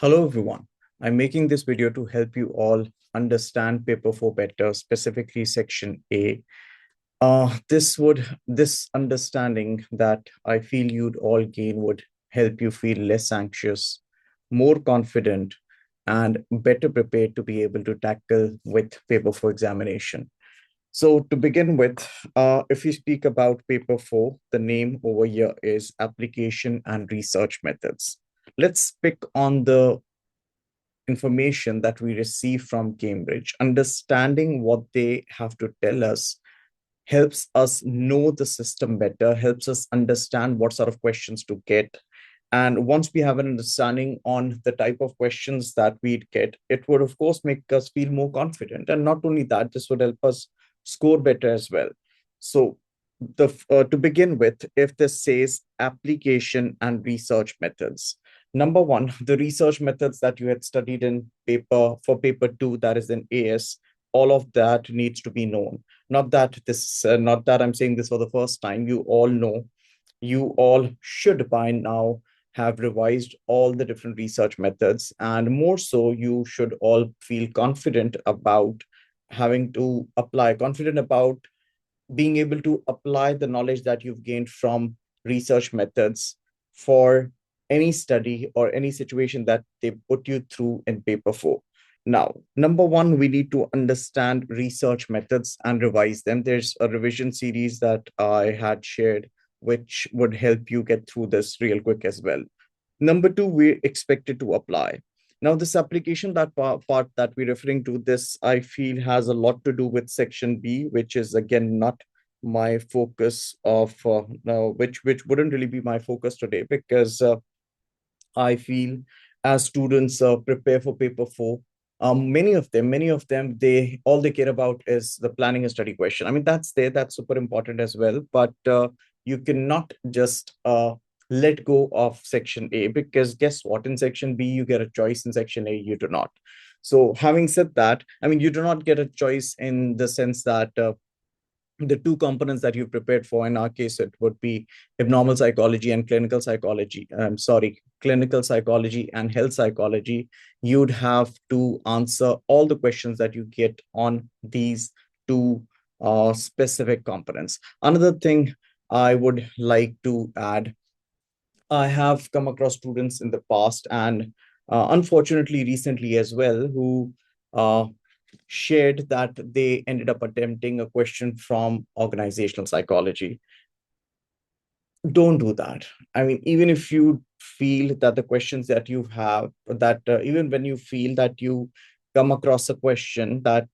Hello everyone. I'm making this video to help you all understand paper 4 better, specifically section A. This understanding that I feel you'd all gain would help you feel less anxious, more confident, and better prepared to be able to tackle with paper 4 examination. So to begin with, if we speak about paper 4, the name over here is application and research methods. Let's pick on the information that we receive from Cambridge. Understanding what they have to tell us helps us know the system better, helps us understand what sort of questions to get. And once we have an understanding on the type of questions that we'd get, it would, of course, make us feel more confident. And not only that, this would help us score better as well. So, to begin with, if this says application and research methods, number one, the research methods that you had studied in paper for paper two, that is in AS, all of that needs to be known. Not that I'm saying this for the first time. You all know, you all should by now have revised all the different research methods, and more so, you should all feel confident about confident about being able to apply the knowledge that you've gained from research methods for any study or any situation that they put you through in paper 4. Now, number one, we need to understand research methods and revise them. There's a revision series that I had shared, which would help you get through this real quick as well. Number two, we're expected to apply. Now, this application, that part that we're referring to, this I feel has a lot to do with section B, which is again not my focus of now, which wouldn't really be my focus today because I feel as students prepare for paper 4, many of them, they all they care about is the planning and study question. I mean, that's super important as well. But you cannot just let go of section A, because guess what? In section B, you get a choice. In section A, you do not. So, having said that, I mean, you do not get a choice in the sense that the two components that you've prepared for, in our case it would be abnormal psychology and clinical psychology, clinical psychology and health psychology. You'd have to answer all the questions that you get on these two specific components. Another thing I would like to add, I have come across students in the past and unfortunately recently as well, who uh, shared that they ended up attempting a question from organizational psychology. Don't do that. I mean, even if you feel that the questions that you have, that even when you feel that you come across a question that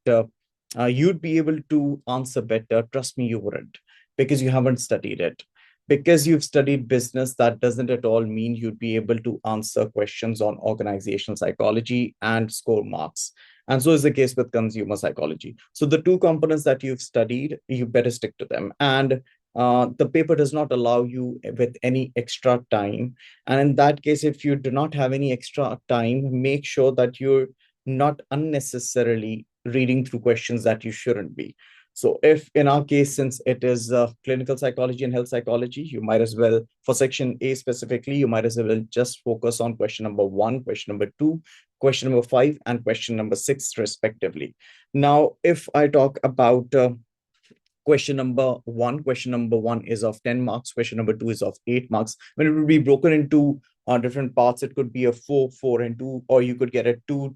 you'd be able to answer better, trust me, you wouldn't, because you haven't studied it. Because you've studied business, that doesn't at all mean you'd be able to answer questions on organizational psychology and score marks. And so is the case with consumer psychology. So the two components that you've studied, you better stick to them. And the paper does not allow you with any extra time. And in that case, if you do not have any extra time, make sure that you're not unnecessarily reading through questions that you shouldn't be. So, if in our case, since it is clinical psychology and health psychology, you might as well, for section A specifically, you might as well just focus on question number one, question number two, question number five, and question number six, respectively. Now, if I talk about question number one is of 10 marks, question number two is of 8 marks. When it will be broken into different parts, it could be a 4 and 2, or you could get a 2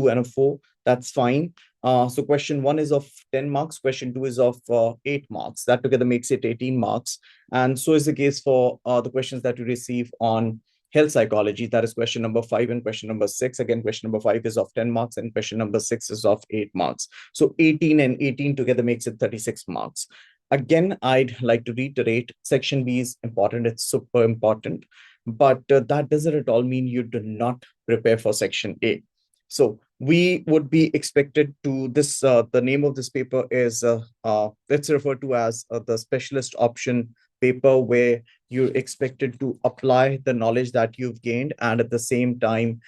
and a 4. That's fine. So question one is of 10 marks, question two is of 8 marks. That together makes it 18 marks. And so is the case for the questions that you receive on health psychology. That is question number five and question number six. Again, question number five is of 10 marks and question number six is of 8 marks. So 18 and 18 together makes it 36 marks. Again, I'd like to reiterate, section B is important. It's super important. But that doesn't at all mean you do not prepare for section A. So we would be expected to the name of this paper is, let's refer to as the specialist option paper, where you're expected to apply the knowledge that you've gained. And at the same time,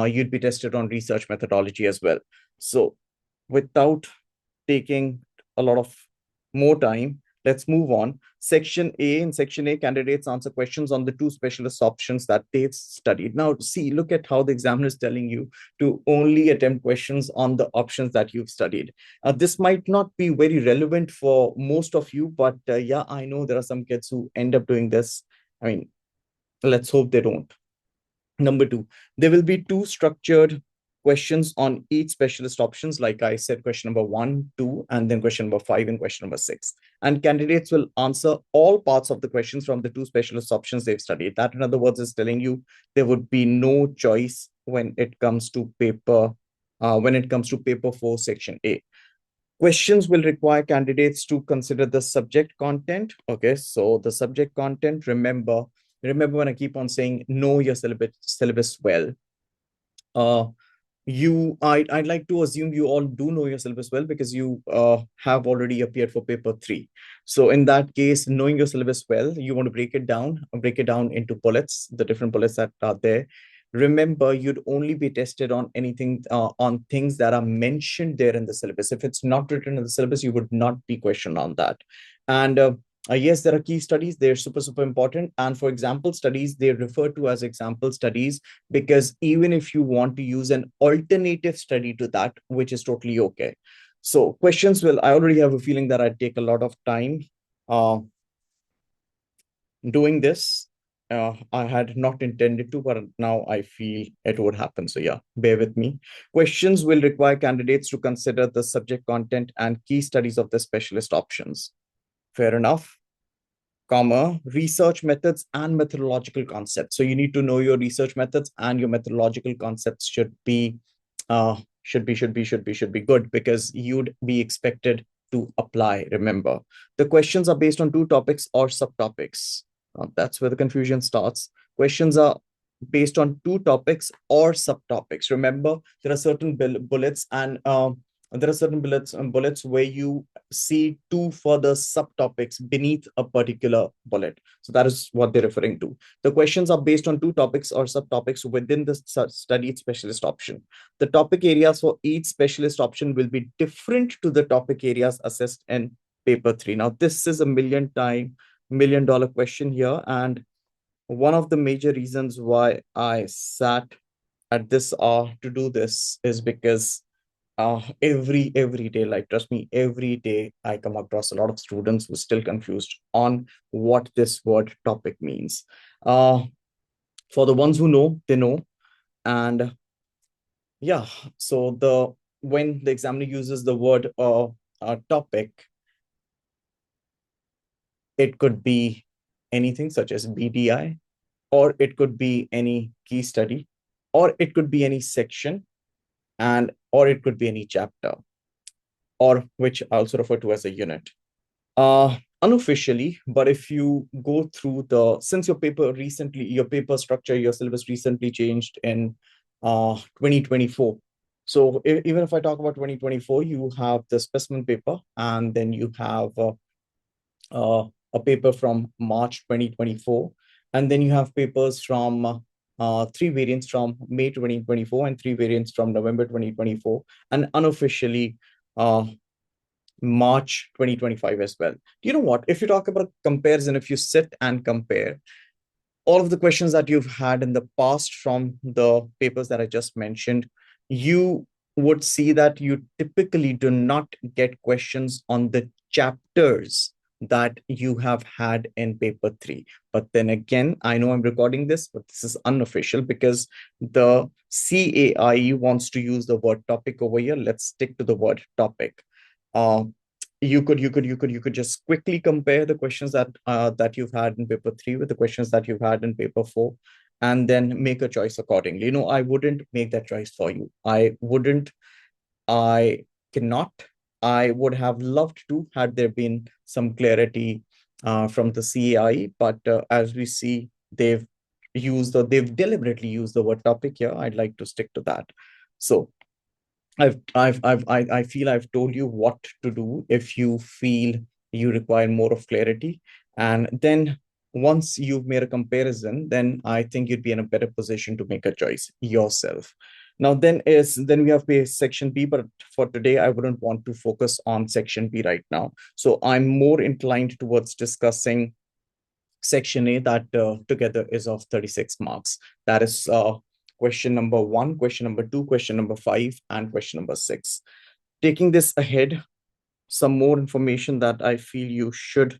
you'd be tested on research methodology as well. So without taking a lot of more time, Let's move on. Section A. In Section A, candidates answer questions on the two specialist options that they've studied. Now, see, look at how the examiner is telling you to only attempt questions on the options that you've studied. This might not be very relevant for most of you, but yeah, I know there are some kids who end up doing this. I mean, let's hope they don't. Number two, there will be two structured questions on each specialist options. Like I said, question number 1, 2, and then question number 5 and question number 6. And candidates will answer all parts of the questions from the two specialist options they've studied. That, in other words, is telling you there would be no choice when it comes to paper 4, section A. Questions will require candidates to consider the subject content. Okay, so the subject content, remember when I keep on saying know your syllabus well. I'd like to assume you all do know your syllabus well because you have already appeared for paper 3. So in that case, knowing your syllabus well, you want to break it down into bullets, the different bullets that are there. Remember, you'd only be tested on anything on things that are mentioned there in the syllabus. If it's not written in the syllabus, you would not be questioned on that. And yes, there are key studies. They're super, super important. And for example studies, they refer to as example studies because even if you want to use an alternative study to that, which is totally okay. So questions will, I already have a feeling that I'd take a lot of time doing this. I had not intended to, but now I feel it would happen. So yeah, bear with me. Questions will require candidates to consider the subject content and key studies of the specialist options. Fair enough. Comma, research methods and methodological concepts. So you need to know your research methods and your methodological concepts should be good because you'd be expected to apply. Remember, the questions are based on two topics or subtopics. That's where the confusion starts. Questions are based on two topics or subtopics. Remember, there are certain bullets and there are certain bullets where you see two further subtopics beneath a particular bullet. So that is what they're referring to. The questions are based on two topics or subtopics within the studied specialist option. The topic areas for each specialist option will be different to the topic areas assessed in paper 3. Now, this is a million dollar question here. And one of the major reasons why I sat at this hour to do this is because every day, like trust me, every day I come across a lot of students who are still confused on what this word topic means. For the ones who know, they know. And yeah, so when the examiner uses the word topic, it could be anything such as BDI, or it could be any key study, or it could be any section, and or it could be any chapter, or which I also refer to as a unit. Unofficially, but if you go through since your paper structure, your syllabus recently changed in 2024. So even if I talk about 2024, you have the specimen paper, and then you have a paper from March 2024, and then you have papers from three variants from May 2024 and three variants from November 2024, and unofficially March 2025 as well. You know what? If you talk about comparison, if you sit and compare all of the questions that you've had in the past from the papers that I just mentioned, you would see that you typically do not get questions on the chapters that you have had in paper 3. But then again, I know I'm recording this, but this is unofficial because the CAI wants to use the word topic over here. Let's stick to the word topic. You could just quickly compare the questions that you've had in paper 3 with the questions that you've had in paper 4, and then make a choice accordingly. I wouldn't make that choice for you. I cannot. I would have loved to had there been some clarity from the CAI, but as we see, they've deliberately used the word topic here. I'd like to stick to that. So I feel I've told you what to do if you feel you require more of clarity. And then once you've made a comparison, then I think you'd be in a better position to make a choice yourself. Now then we have section B, but for today I wouldn't want to focus on section B right now. So I'm more inclined towards discussing section A that together is of 36 marks. That is question number 1, question number 2, question number 5, and question number 6. Taking this ahead, some more information that I feel you should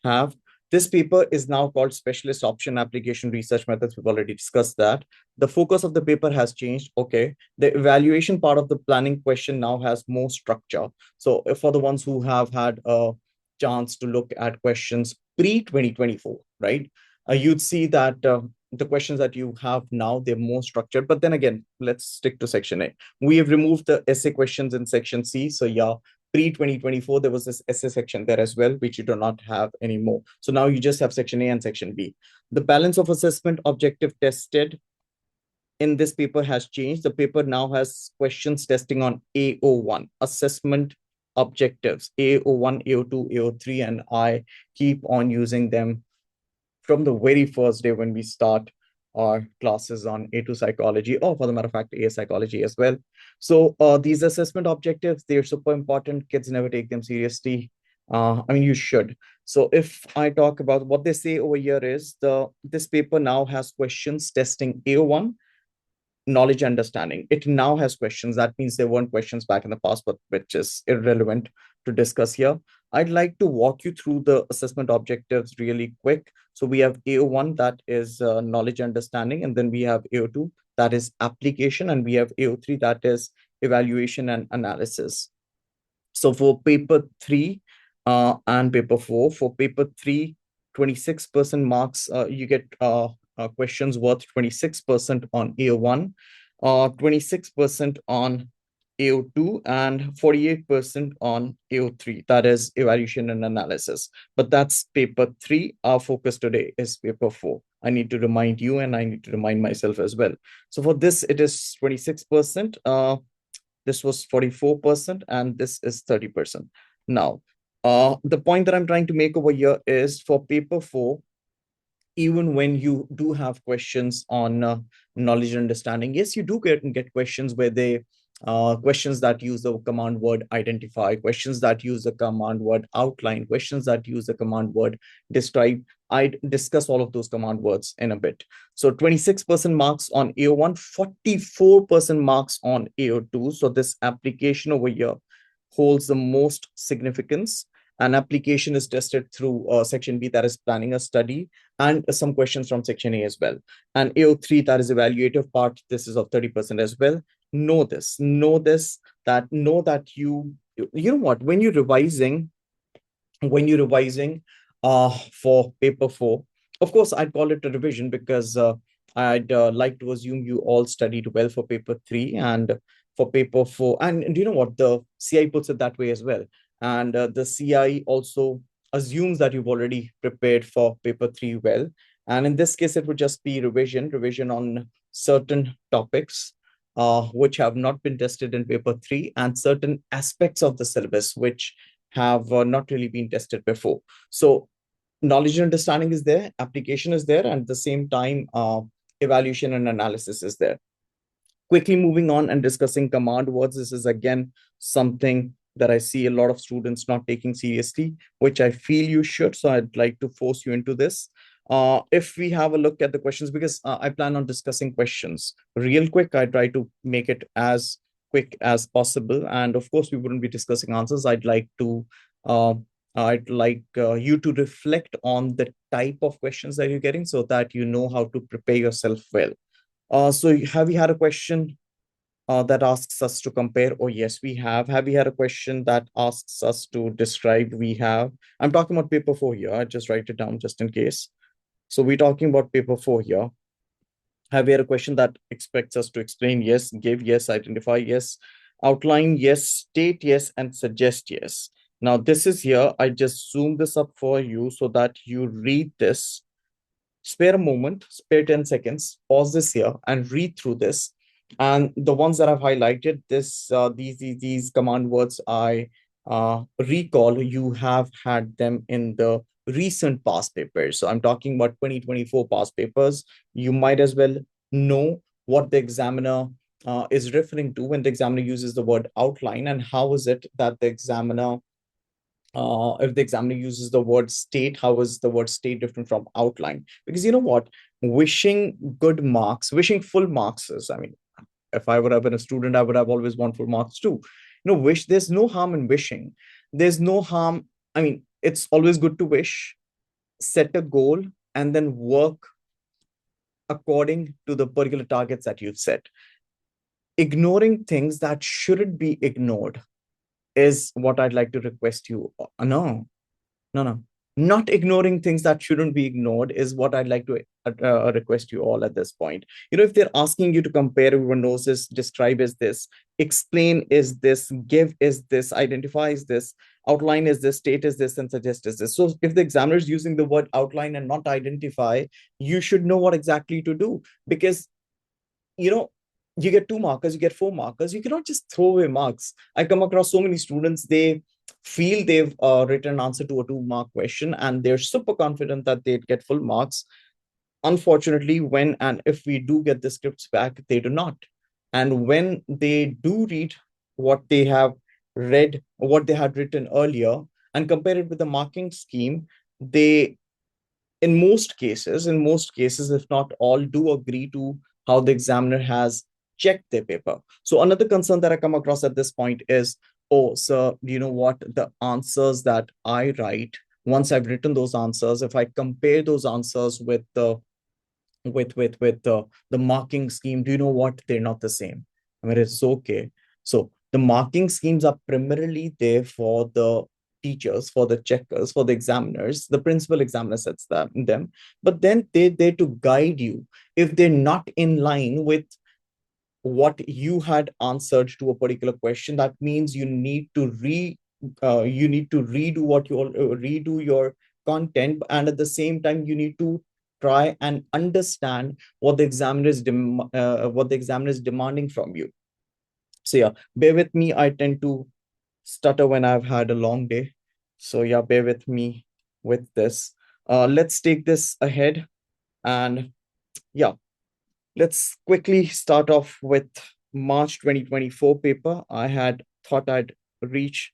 have. This paper is now called Specialist Option Application Research Methods. We've already discussed that. The focus of the paper has changed. Okay. The evaluation part of the planning question now has more structure. So for the ones who have had a chance to look at questions pre-2024, right? You'd see that the questions that you have now, they're more structured. But then again, let's stick to section A. We have removed the essay questions in section C. So yeah, pre-2024, there was this essay section there as well, which you do not have anymore. So now you just have section A and section B. The balance of assessment objective tested in this paper has changed. The paper now has questions testing on AO1, assessment objectives, AO1, AO2, AO3, and I keep on using them from the very first day when we start our classes on A2 psychology, or for the matter of fact, A psychology as well. So these assessment objectives, they're super important. Kids never take them seriously. I mean, you should. So if I talk about what they say over here is this paper now has questions testing AO1, knowledge understanding. It now has questions. That means there weren't questions back in the past, but which is irrelevant to discuss here. I'd like to walk you through the assessment objectives really quick. So we have AO1, that is knowledge understanding, and then we have AO2, that is application, and we have AO3, that is evaluation and analysis. So for paper 3 and paper 4, for paper 3, 26% marks, you get questions worth 26% on AO1, 26% on AO2, and 48% on AO3, that is evaluation and analysis. But that's paper 3. Our focus today is paper 4. I need to remind you, and I need to remind myself as well. So for this, it is 26%. This was 44%, and this is 30%. Now, the point that I'm trying to make over here is for paper 4, even when you do have questions on knowledge and understanding, yes, you do get questions where they questions that use the command word identify, questions that use the command word outline, questions that use the command word describe. I discuss all of those command words in a bit. So 26% marks on AO1, 44% marks on AO2. So this application over here holds the most significance. An application is tested through section B, that is planning a study, and some questions from section A as well. And AO3, that is evaluative part, this is of 30% as well. Know this, know that you know what, when you're revising, for paper 4, of course, I'd call it a revision because I'd like to assume you all studied well for paper 3 and for paper 4. And do you know what? The CI puts it that way as well. And the CI also assumes that you've already prepared for paper 3 well. And in this case, it would just be revision on certain topics which have not been tested in paper 3, and certain aspects of the syllabus which have not really been tested before. So knowledge and understanding is there, application is there, and at the same time, evaluation and analysis is there. Quickly moving on and discussing command words. This is again something that I see a lot of students not taking seriously, which I feel you should. So I'd like to force you into this. If we have a look at the questions, because I plan on discussing questions real quick, I try to make it as quick as possible. And of course, we wouldn't be discussing answers. Uh, I'd like you to reflect on the type of questions that you're getting so that you know how to prepare yourself well. So have we had a question that asks us to compare? Oh, yes, we have. Have we had a question that asks us to describe? We have. I'm talking about paper 4 here. I just write it down just in case. So we're talking about paper 4 here. Have we had a question that expects us to explain? Yes. Give? Yes. Identify? Yes. Outline? Yes. State? Yes. And suggest? Yes. Now this is here. I just zoom this up for you so that you read this. Spare a moment, spare 10 seconds, pause this here and read through this. And the ones that I've highlighted, these command words, I recall you have had them in the recent past papers. So I'm talking about 2024 past papers. You might as well know what the examiner is referring to when the examiner uses the word outline, and how is it that the examiner, if the examiner uses the word state, how is the word state different from outline? Because you know what, wishing good marks, wishing full marks is, I mean, if I would have been a student, I would have always want full marks too. Wish, there's no harm in wishing. There's no harm. I mean, it's always good to wish, set a goal, and then work according to the particular targets that you've set. Ignoring things that shouldn't be ignored is what I'd like to request you. No, no, no. Not ignoring things that shouldn't be ignored is what I'd like to request you all at this point. If they're asking you to compare, everyone knows this, describe is this, explain is this, give is this, identify is this, outline is this, state is this, and suggest is this. So if the examiner is using the word outline and not identify, you should know what exactly to do. Because you know you get 2 markers, you get 4 markers, you cannot just throw away marks. I come across so many students, they feel they've written an answer to a 2 mark question and they're super confident that they'd get full marks. Unfortunately, when and if we do get the scripts back, they do not. And when they do read what they have read, what they had written earlier, and compare it with the marking scheme, they, in most cases, if not all, do agree to how the examiner has checked their paper. So another concern that I come across at this point is, oh, sir, you know what? The answers that I write, once I've written those answers, if I compare those answers with the marking scheme, do you know what? They're not the same. I mean, it's okay. So the marking schemes are primarily there for the teachers, for the checkers, for the examiners. The principal examiner sets them, but then they're there to guide you. If they're not in line with what you had answered to a particular question, that means you need to redo redo your content, and at the same time you need to try and understand what the examiner is demanding from you. So yeah, bear with me, I tend to stutter when I've had a long day. So yeah, bear with me with this. Let's take this ahead, and yeah, let's quickly start off with March 2024 paper. I had thought I'd reach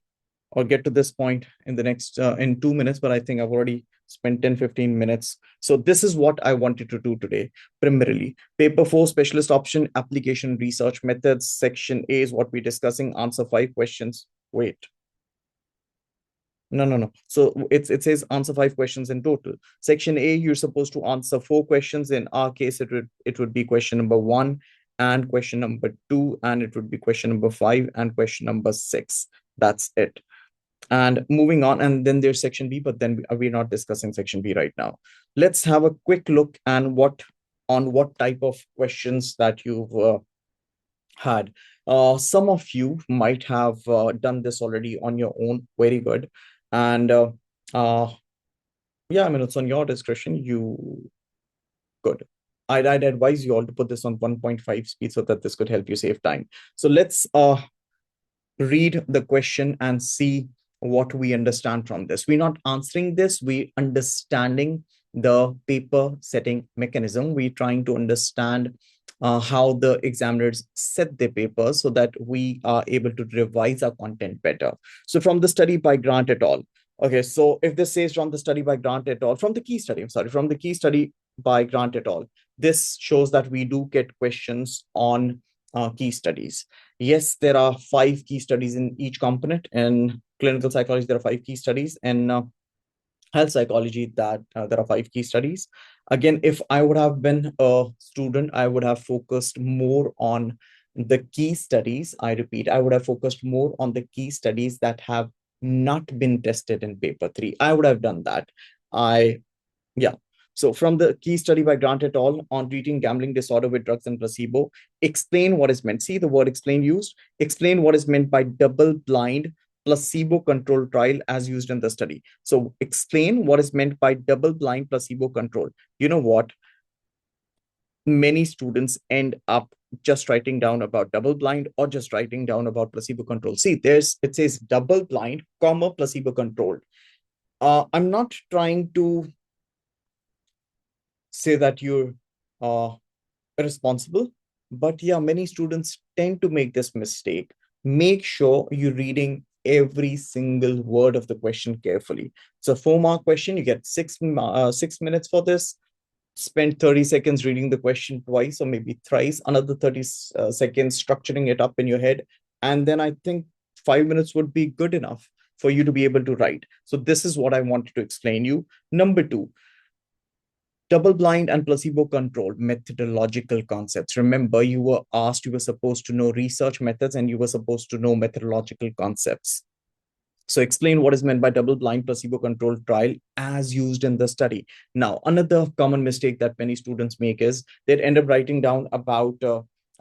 or get to this point in the next in 2 minutes, but I think I've already spent 10-15 minutes. So this is what I wanted to do today. Primarily, paper 4, specialist option, application research methods. Section A is what we're discussing. Answer 5 questions. Wait. No. So it says answer 5 questions in total. Section A, you're supposed to answer 4 questions. In our case, it would be question number 1 and question number 2, and it would be question number 5 and question number 6. That's it. And moving on, and then there's section B, but then we're not discussing section B right now. Let's have a quick look and what type of questions that you've had. Some of you might have done this already on your own. Very good. And yeah, I mean, it's on your discretion. You good. I'd advise you all to put this on 1.5 speed so that this could help you save time. So let's read the question and see what we understand from this. We're not answering this, we're understanding the paper setting mechanism. We're trying to understand how the examiners set their papers so that we are able to revise our content better. So from the study by Grant et al. Okay, so if this says from the study by Grant et al, from the key study, I'm sorry, from the key study by Grant et al, this shows that we do get questions on key studies. Yes, there are 5 key studies in each component. In clinical psychology, there are 5 key studies. In health psychology, that there are 5 key studies. Again, if I would have been a student, I would have focused more on the key studies. I repeat, I would have focused more on the key studies that have not been tested in paper 3. I would have done that. Yeah. So from the key study by Grant et al. On treating gambling disorder with drugs and placebo, explain what is meant. See the word explain used. Explain what is meant by double-blind placebo-controlled trial as used in the study. So explain what is meant by double-blind placebo-controlled. You know what? Many students end up just writing down about double-blind or just writing down about placebo-controlled. See, it says double-blind, comma, placebo-controlled. I'm not trying to say that you're responsible. But yeah, many students tend to make this mistake. Make sure you're reading every single word of the question carefully. It's a 4-mark question. You get 6 minutes for this. Spend 30 seconds reading the question twice or maybe thrice, another 30 seconds structuring it up in your head. And then I think 5 minutes would be good enough for you to be able to write. So this is what I wanted to explain you. Number two, double blind and placebo controlled methodological concepts. Remember, you were supposed to know research methods and you were supposed to know methodological concepts. So explain what is meant by double blind placebo controlled trial as used in the study. Now, another common mistake that many students make is they'd end up writing down about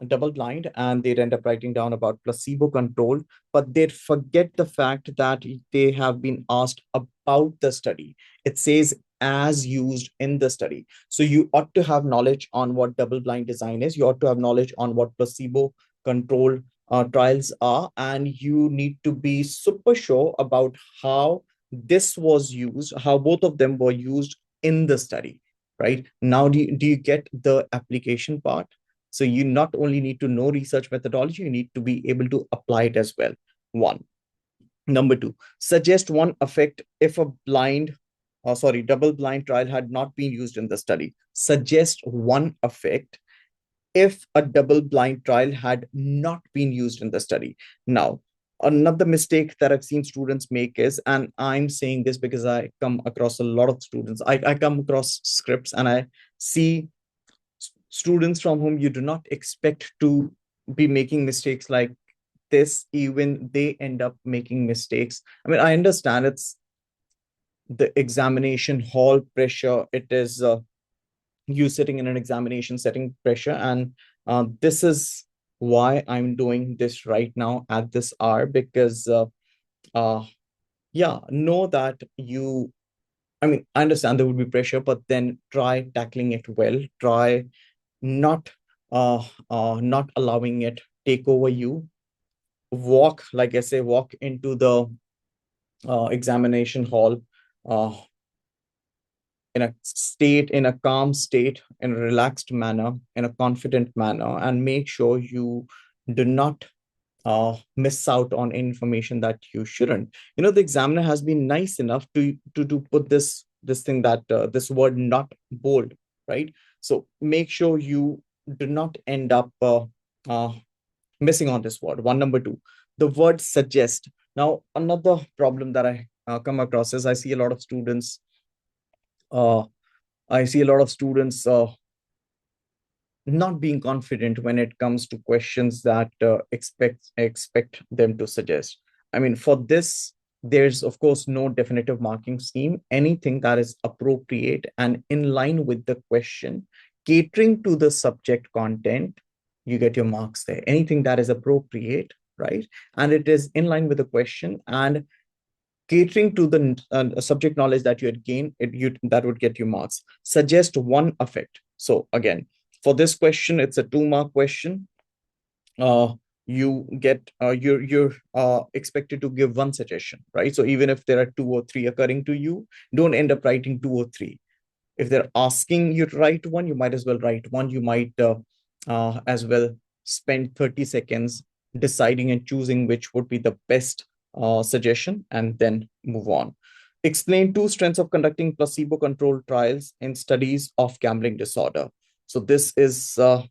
double blind and they'd end up writing down about placebo controlled, but they'd forget the fact that they have been asked about the study. It says as used in the study. So you ought to have knowledge on what double blind design is. You ought to have knowledge on what placebo controlled trials are, and you need to be super sure about how this was used, how both of them were used in the study, right? Now, do you get the application part? So you not only need to know research methodology, you need to be able to apply it as well. One. Number two, suggest one effect if a double blind trial had not been used in the study. Suggest one effect if a double blind trial had not been used in the study. Now, another mistake that I've seen students make is, and I'm saying this because I come across a lot of students, I come across scripts and I see students from whom you do not expect to be making mistakes like this, even they end up making mistakes. I mean, I understand it's the examination hall pressure. It is you sitting in an examination setting pressure, and this is why I'm doing this right now at this hour, because uh yeah, know that you, I mean, I understand there would be pressure, but then try tackling it well. Try not not allowing it take over you. Walk, like I say, walk into the examination hall uh, in a calm state, in a relaxed manner, in a confident manner, and make sure you do not miss out on information that you shouldn't. The examiner has been nice enough to put this thing that this word not bold, right? So make sure you do not end up uh, missing on this word. One. Number two, the word suggest. Now, another problem that I come across is uh, I see a lot of students not being confident when it comes to questions that expect them to suggest. I mean, for this, there's of course no definitive marking scheme. Anything that is appropriate and in line with the question, catering to the subject content, you get your marks there. Anything that is appropriate, right, and it is in line with the question and catering to the subject knowledge that you had gained, that would get you marks. Suggest one effect. So again, for this question, it's a 2-mark question. You get you're expected to give one suggestion, right? So even if there are two or three occurring to you, don't end up writing two or three. If they're asking you to write one, you might as well write one. You might as well spend 30 seconds deciding and choosing which would be the best suggestion and then move on. Explain two strengths of conducting placebo controlled trials in studies of gambling disorder. So this is a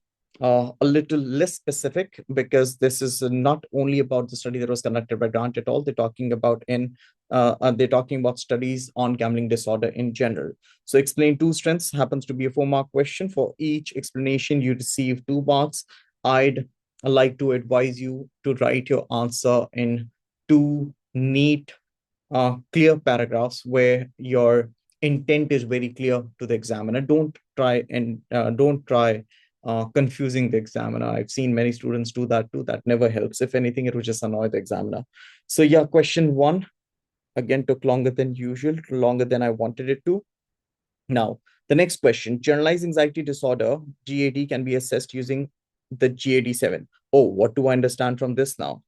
little less specific because this is not only about the study that was conducted by Grant et al. They're talking about studies on gambling disorder in general. So explain two strengths happens to be a 4-mark question. For each explanation, you receive 2 marks. I'd like to advise you to write your answer in 2 neat, clear paragraphs where your intent is very clear to the examiner. Don't try confusing the examiner. I've seen many students do that too. That never helps. If anything, it will just annoy the examiner. So yeah, question 1 again took longer than usual, longer than I wanted it to. Now, the next question, generalized anxiety disorder, GAD, can be assessed using the GAD-7. Oh, what do I understand from this now?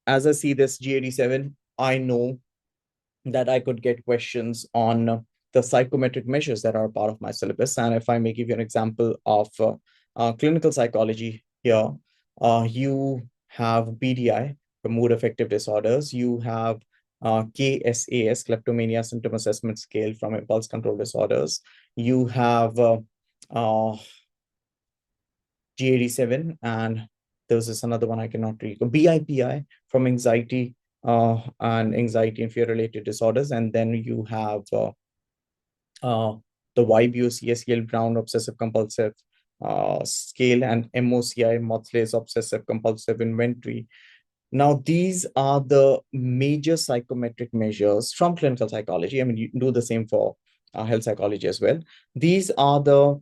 As I see this GAD-7, I know that I could get questions on the psychometric measures that are part of my syllabus. And if I may give you an example of clinical psychology here, you have BDI, the mood affective disorders. You have KSAS, kleptomania symptom assessment scale from impulse control disorders. You have uh, GAD-7, and there was this another one I cannot read, BIPI from anxiety and anxiety and fear related disorders. And then you have the YBO-CSEL Brown obsessive compulsive scale and MOCI Motley's obsessive compulsive inventory. Now, these are the major psychometric measures from clinical psychology. I mean, you can do the same for health psychology as well. These are the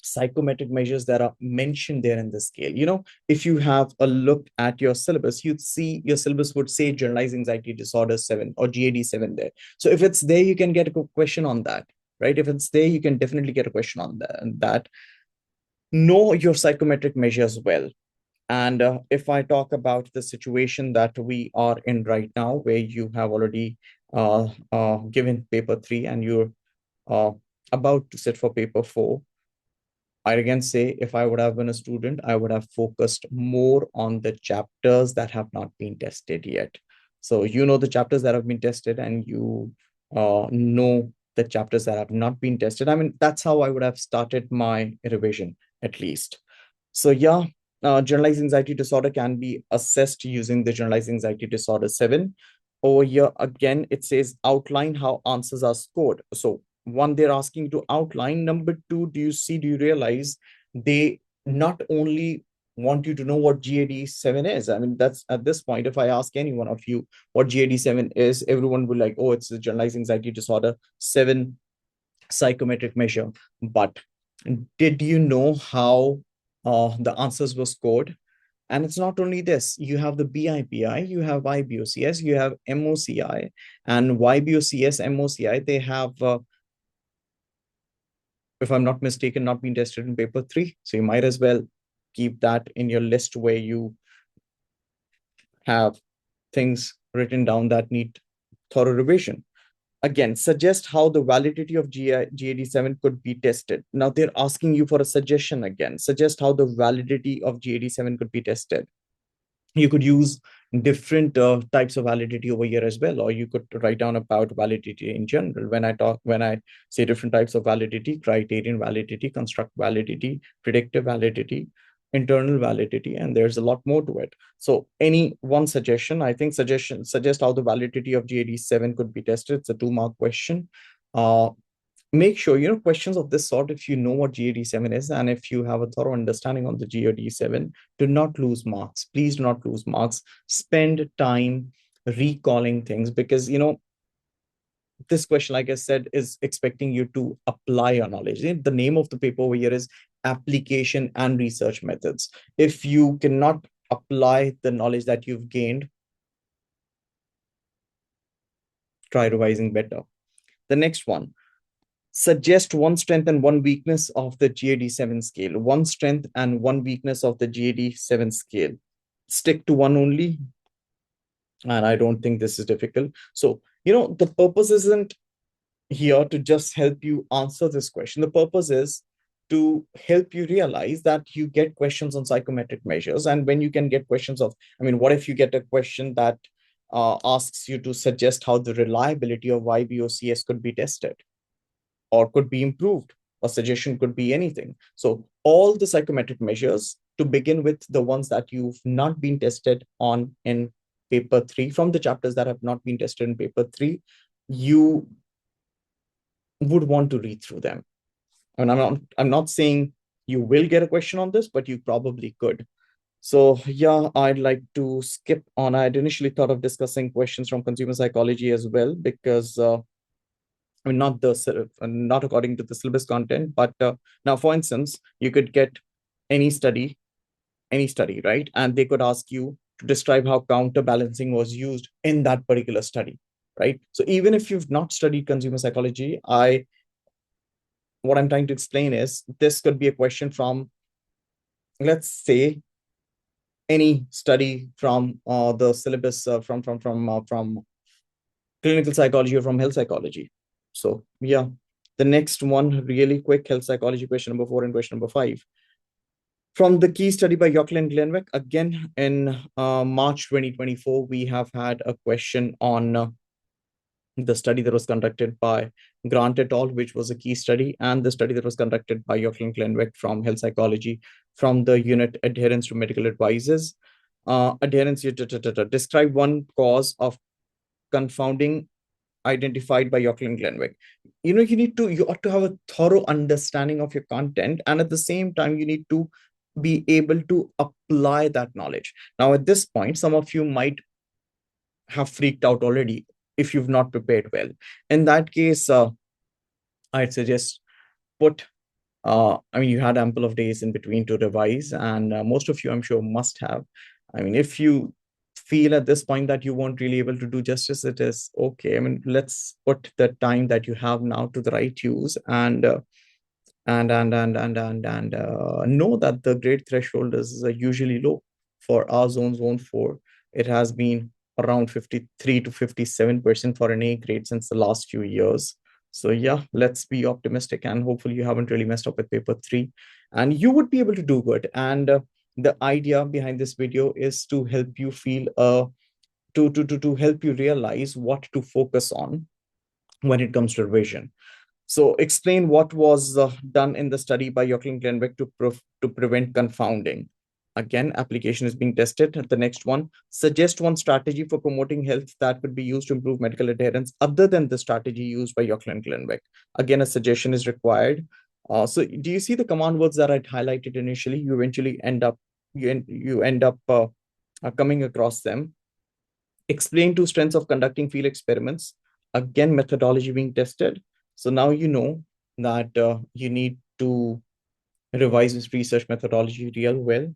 psychometric measures that are mentioned there in the scale. If you have a look at your syllabus, you'd see your syllabus would say generalized anxiety disorder 7 or GAD-7 there. So if it's there, you can get a question on that, right? If it's there, you can definitely get a question on that. Know your psychometric measures well. And if I talk about the situation that we are in right now, where you have already given paper 3 and you're uh, about to sit for paper 4, I again say, if I would have been a student, I would have focused more on the chapters that have not been tested yet. So you know the chapters that have been tested, and you know the chapters that have not been tested. I mean, that's how I would have started my revision, at least. So yeah, generalized anxiety disorder can be assessed using the generalized anxiety disorder 7. Over here, again, it says outline how answers are scored. So one, they're asking to outline. Number two, do you realize they not only want you to know what GAD-7 is? I mean, that's at this point, if I ask any one of you what GAD-7 is, everyone will like, oh, it's a generalized anxiety disorder 7 psychometric measure. But did you know how the answers were scored? And it's not only this, you have the BIPI, you have YBOCS, you have MOCI, and YBOCS, MOCI, they have, if I'm not mistaken, not been tested in paper 3. So you might as well keep that in your list where you have things written down that need thorough revision. Again, suggest how the validity of GAD-7 could be tested. Now they're asking you for a suggestion again. Suggest how the validity of GAD-7 could be tested. You could use different types of validity over here as well, or you could write down about validity in general. When I say different types of validity: criterion validity, construct validity, predictive validity, internal validity, and there's a lot more to it. So any one suggestion, I think suggest how the validity of GAD-7 could be tested. It's a 2-mark question. Make sure, questions of this sort, if you know what GAD-7 is and if you have a thorough understanding on the GAD-7, do not lose marks. Please do not lose marks. Spend time recalling things, because this question, like I said, is expecting you to apply your knowledge. The name of the paper over here is application and research methods. If you cannot apply the knowledge that you've gained, try revising better. The next one: suggest one strength and one weakness of the GAD-7 scale. One strength and one weakness of the GAD-7 scale. Stick to one only. And I don't think this is difficult. So, the purpose isn't here to just help you answer this question. The purpose is to help you realize that you get questions on psychometric measures. And when you can get questions of, what if you get a question that asks you to suggest how the reliability of YBOCS could be tested or could be improved? A suggestion could be anything. So all the psychometric measures, to begin with, the ones that you've not been tested on in paper 3, from the chapters that have not been tested in paper 3, you would want to read through them. And I'm not saying you will get a question on this, but you probably could. So yeah, I'd like to skip on. I'd initially thought of discussing questions from consumer psychology as well, because not according to the syllabus content, but now, for instance, you could get any study, right? And they could ask you to describe how counterbalancing was used in that particular study, right? So even if you've not studied consumer psychology, what I'm trying to explain is this could be a question from, let's say, any study from the syllabus from clinical psychology or from health psychology. So yeah, the next one, really quick, health psychology question number 4 and question number 5. From the key study by Yockel and Glenwick, again in March 2024, we have had a question on the study that was conducted by Grant et al., which was a key study, and the study that was conducted by Yockel and Glenwick from Health Psychology from the unit Adherence to Medical Advices. Adherence, describe one cause of confounding identified by Yockel and Glenwick. You ought to have a thorough understanding of your content, and at the same time, you need to be able to apply that knowledge. Now, at this point, some of you might have freaked out already if you've not prepared well. In that case, I'd suggest put I mean, you had ample of days in between to revise, and most of you, I'm sure, must have. I mean, if you feel at this point that you weren't really able to do justice, it is okay. I mean, let's put the time that you have now to the right use, and know that the grade threshold is usually low for our zone 4. It has been around 53 to 57% for an A grade since the last few years. So yeah, let's be optimistic, and hopefully you haven't really messed up with paper 3 and you would be able to do good. And the idea behind this video is to help you feel to help you realize what to focus on when it comes to revision. So explain what was done in the study by Yockel and Glenwick to prevent confounding. Again, application is being tested. The next one, suggest one strategy for promoting health that could be used to improve medical adherence other than the strategy used by Yockel and Glenwick. Again, a suggestion is required. So do you see the command words that I highlighted initially? You eventually end up coming across them. Explain two strengths of conducting field experiments. Again, methodology being tested. So now you know that you need to revise this research methodology real well.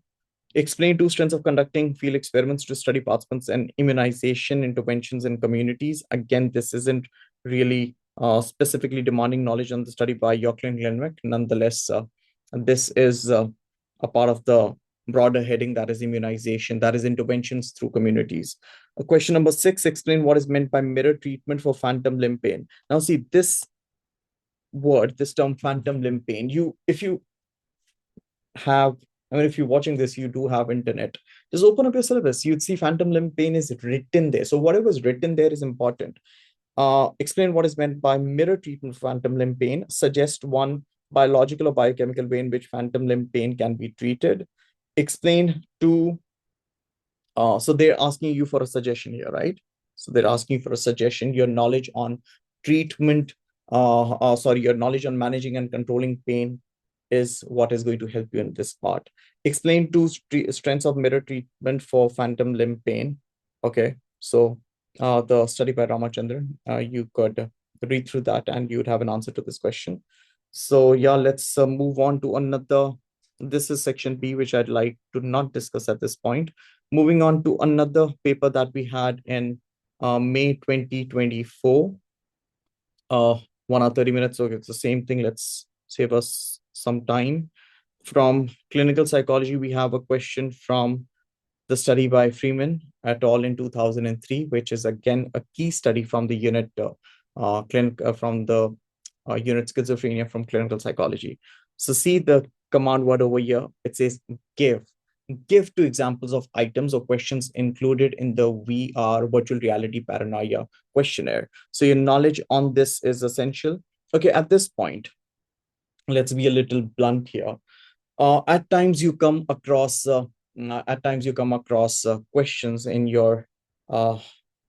Explain two strengths of conducting field experiments to study participants and immunization interventions in communities. Again, this isn't really specifically demanding knowledge on the study by Yockel and Glenwick. Nonetheless, this is a part of the broader heading, that is immunization, that is interventions through communities. Question number 6, explain what is meant by mirror treatment for phantom limb pain. Now see this word, this term phantom limb pain, if you have, I mean, if you're watching this, you do have internet, just open up your syllabus, you'd see phantom limb pain is written there. So whatever is written there is important. Explain what is meant by mirror treatment for phantom limb pain. Suggest one biological or biochemical way in which phantom limb pain can be treated. Explain two. So they're asking you for a suggestion here, right? So they're asking for a suggestion, your knowledge on treatment, your knowledge on managing and controlling pain is what is going to help you in this part. Explain two strengths of mirror treatment for phantom limb pain. Okay, so the study by Ramachandran, you could read through that and you'd have an answer to this question. So yeah, let's move on to another. This is section B, which I'd like to not discuss at this point. Moving on to another paper that we had in May 2024. 1 hour 30 minutes. Okay, it's the same thing. Let's save us some time. From clinical psychology, we have a question from the study by Freeman et al. In 2003, which is again a key study from the unit from the unit schizophrenia from clinical psychology. So see the command word over here. It says give. Give two examples of items or questions included in the VR virtual reality paranoia questionnaire. So your knowledge on this is essential. Okay, at this point, let's be a little blunt here. At times you come across questions in your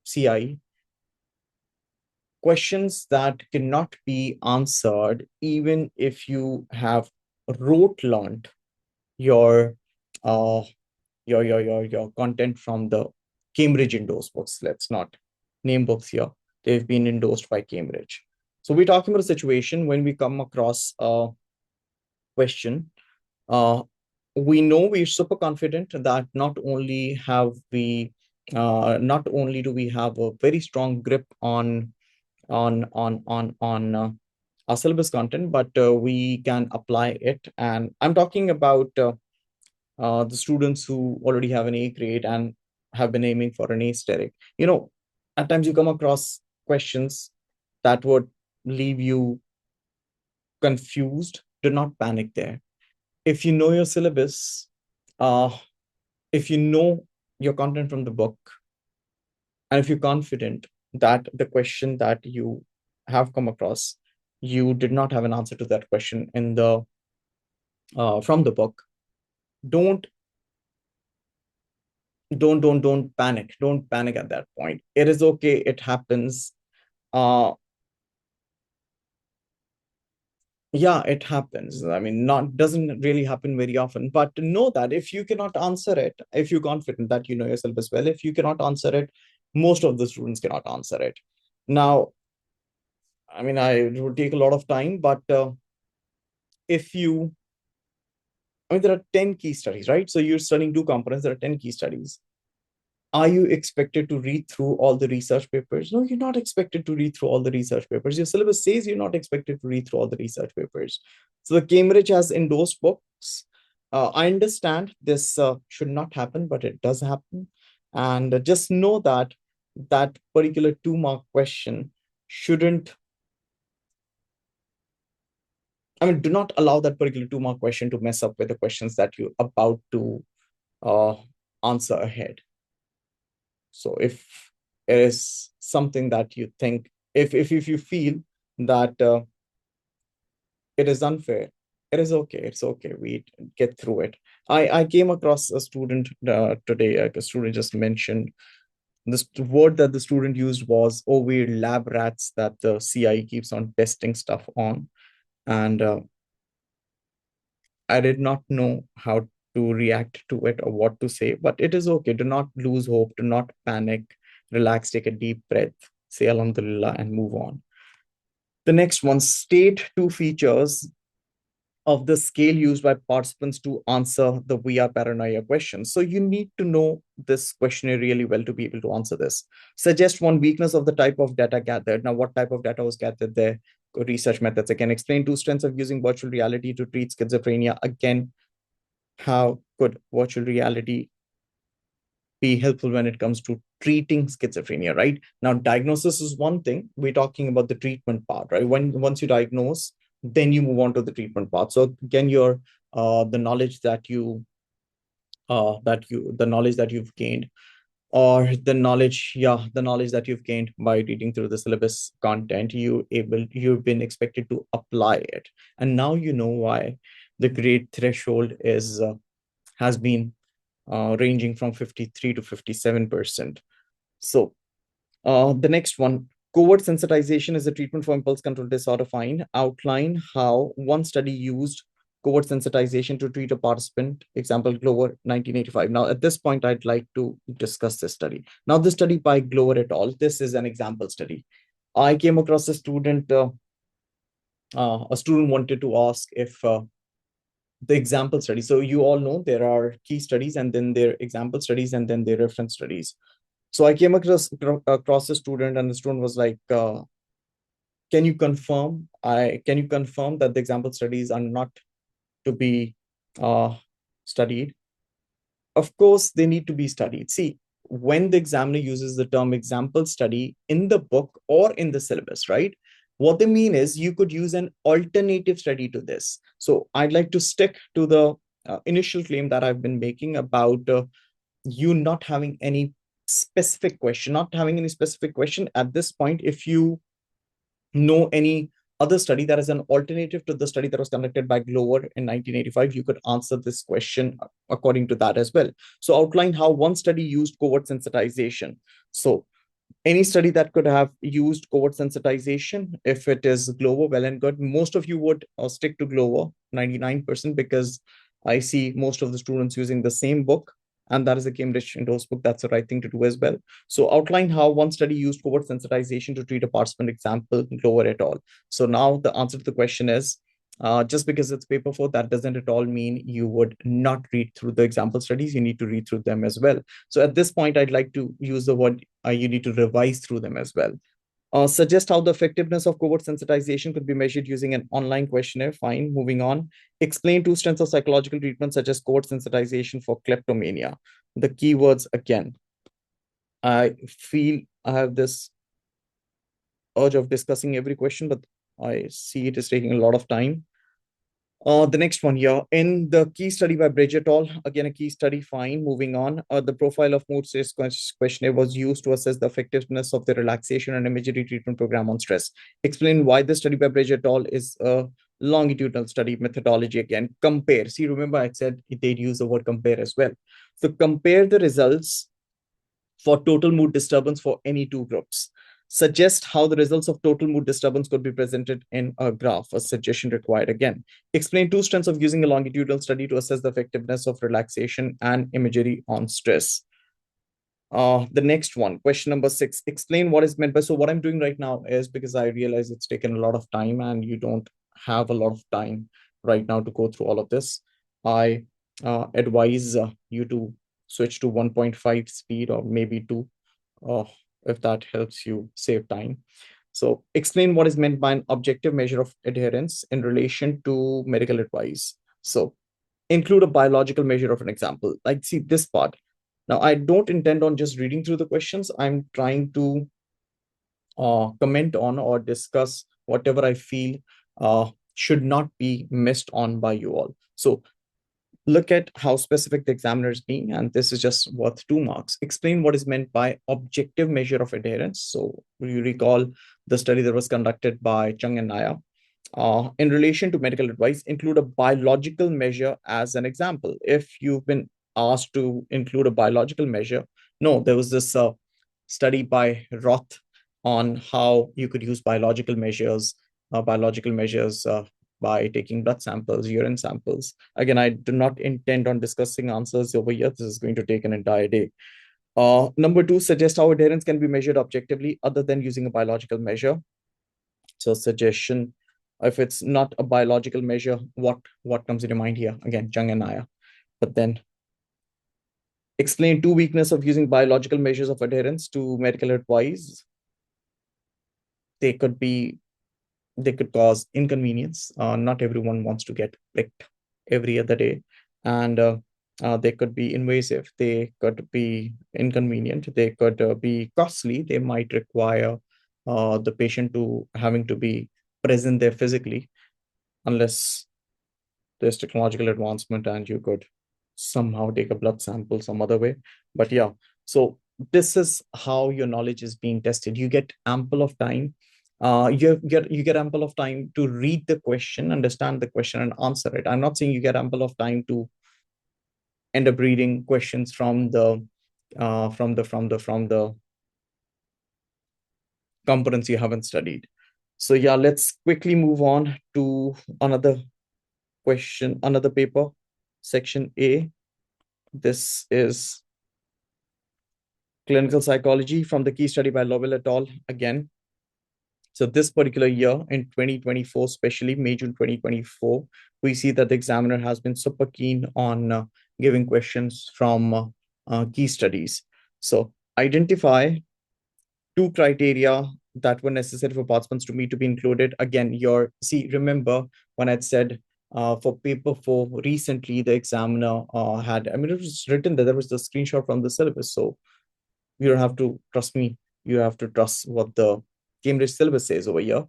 CI, questions that cannot be answered even if you have rote learned your your content from the Cambridge endorsed books. Let's not name books here. They've been endorsed by Cambridge. So we're talking about a situation when we come across a question. We know we're super confident that not only do we have a very strong grip on our syllabus content, but we can apply it. And I'm talking about the students who already have an A grade and have been aiming for an asterisk. At times you come across questions that would leave you confused. Do not panic there. if you know your syllabus, uh, if you know your content from the book, and if you're confident that the question that you have come across, you did not have an answer to that question in the from the book, don't don't panic. Don't panic at that point. It is okay. It happens. Uh, yeah, it happens. I mean, not doesn't really happen very often, but know that if you cannot answer it, if you're confident that you know yourself as well, if you cannot answer it, most of the students cannot answer it. Now, I mean, it would take a lot of time, but if you, I mean, there are 10 key studies, right? So you're studying two components, there are 10 key studies. Are you expected to read through all the research papers? No, you're not expected to read through all the research papers. Your syllabus says you're not expected to read through all the research papers. So the Cambridge has endorsed books. I understand this should not happen, but it does happen. And just know that that particular 2 mark question shouldn't, I mean, do not allow that particular 2 mark question to mess up with the questions that you're about to uh, answer ahead. So if it is something that you think, if you feel that it is unfair, it is okay. It's okay. We get through it. I came across a student today. A student just mentioned this word that the student used was, "Oh, we're lab rats that the CIE keeps on testing stuff on," and I did not know how to react to it or what to say, but it is okay. Do not lose hope. Do not panic. Relax, take a deep breath, say Alhamdulillah, and move on. The next one, state 2 features of the scale used by participants to answer the "we are paranoia" question. So you need to know this questionnaire really well to be able to answer this. Suggest one weakness of the type of data gathered. Now, what type of data was gathered there? Research methods. Again, explain 2 strengths of using virtual reality to treat schizophrenia. Again, how could virtual reality be helpful when it comes to treating schizophrenia, right? Now, diagnosis is one thing. We're talking about the treatment part, right? Once you diagnose, then you move on to the treatment part. So again, your the knowledge that the knowledge that you've gained, or the knowledge, yeah, the knowledge that you've gained by reading through the syllabus content, you've been expected to apply it, and now you know why the grade threshold is has been ranging from 53 to 57%. So the next one, covert sensitization is a treatment for impulse control disorder. Fine. Outline how one study used covert sensitization to treat a participant. Example, Glover, 1985. Now, at this point, I'd like to discuss this study. Now, this study by Glover et al. This is an example study. I came across a student. A student wanted to ask if the example study. So you all know there are key studies, and then there are example studies, and then there are reference studies. So I came across a student, and the student was like, can you confirm that the example studies are not to be uh, studied?" Of course, they need to be studied. See, when the examiner uses the term example study in the book or in the syllabus, right? What they mean is you could use an alternative study to this. So I'd like to stick to the initial claim that I've been making about you not having any specific question, not having any specific question at this point. If you know any other study that is an alternative to the study that was conducted by Glover in 1985, you could answer this question according to that as well. So outline how one study used covert sensitization. So any study that could have used covert sensitization, if it is Glover, well and good. Most of you would stick to Glover, 99%, because I see most of the students using the same book, and that is a Cambridge endorsed book. That's the right thing to do as well. So outline how one study used covert sensitization to treat a participant. Example, Glover et al. So now the answer to the question is, just because it's paper 4, that doesn't at all mean you would not read through the example studies. You need to read through them as well. So at this point, I'd like to use the word you need to revise through them as well. Suggest how the effectiveness of covert sensitization could be measured using an online questionnaire. Fine, moving on. Explain 2 strengths of psychological treatment such as covert sensitization for kleptomania. The keywords again. I feel I have this urge of discussing every question, but I see it is taking a lot of time. The next one here, in the key study by Bridge et al., again, a key study, fine, moving on. The profile of mood stress questionnaire was used to assess the effectiveness of the relaxation and imagery treatment program on stress. Explain why the study by Bridge et al. Is a longitudinal study methodology. Again, compare. See, remember I said they'd use the word compare as well. So compare the results for total mood disturbance for any two groups. Suggest how the results of total mood disturbance could be presented in a graph, a suggestion required again. Explain two strengths of using a longitudinal study to assess the effectiveness of relaxation and imagery on stress. The next one, question number 6, explain what is meant by, so what I'm doing right now is, because I realize it's taken a lot of time and you don't have a lot of time right now to go through all of this. I advise you to switch to 1.5 speed or maybe 2, uh, if that helps you save time. So explain what is meant by an objective measure of adherence in relation to medical advice. So include a biological measure of an example. Like, see this part. Now, I don't intend on just reading through the questions. I'm trying to comment on or discuss whatever I feel should not be missed on by you all. So look at how specific the examiner is being, and this is just worth 2 marks. Explain what is meant by objective measure of adherence. So you recall the study that was conducted by Chung and Naya. In relation to medical advice, include a biological measure as an example. If you've been asked to include a biological measure, no, there was this study by Roth on how you could use biological measures by taking blood samples, urine samples. Again, I do not intend on discussing answers over here. This is going to take an entire day. Number 2, suggest how adherence can be measured objectively other than using a biological measure. So suggestion, if it's not a biological measure, what comes in your mind here? Again, Chung and Naya. But then explain 2 weaknesses of using biological measures of adherence to medical advice. They could be, they could cause inconvenience. Not everyone wants to get pricked every other day, and they could be invasive. They could be inconvenient. They could be costly. They might require the patient to having to be present there physically, unless there's technological advancement and you could somehow take a blood sample some other way. But yeah, so this is how your knowledge is being tested. You get ample of time. You get ample of time to read the question, understand the question, and answer it. I'm not saying you get ample of time to end up reading questions from the components you haven't studied. So yeah, let's quickly move on to another question, another paper, section A. This is clinical psychology from the key study by Lovell et al. Again. So this particular year in 2024, especially May, June 2024, we see that the examiner has been super keen on giving questions from key studies. So identify 2 criteria that were necessary for participants to meet to be included. Again, remember when I said for paper 4, recently the examiner had, I mean, it was written that there was the screenshot from the syllabus. So you don't have to trust me. You have to trust what the Cambridge syllabus says over here.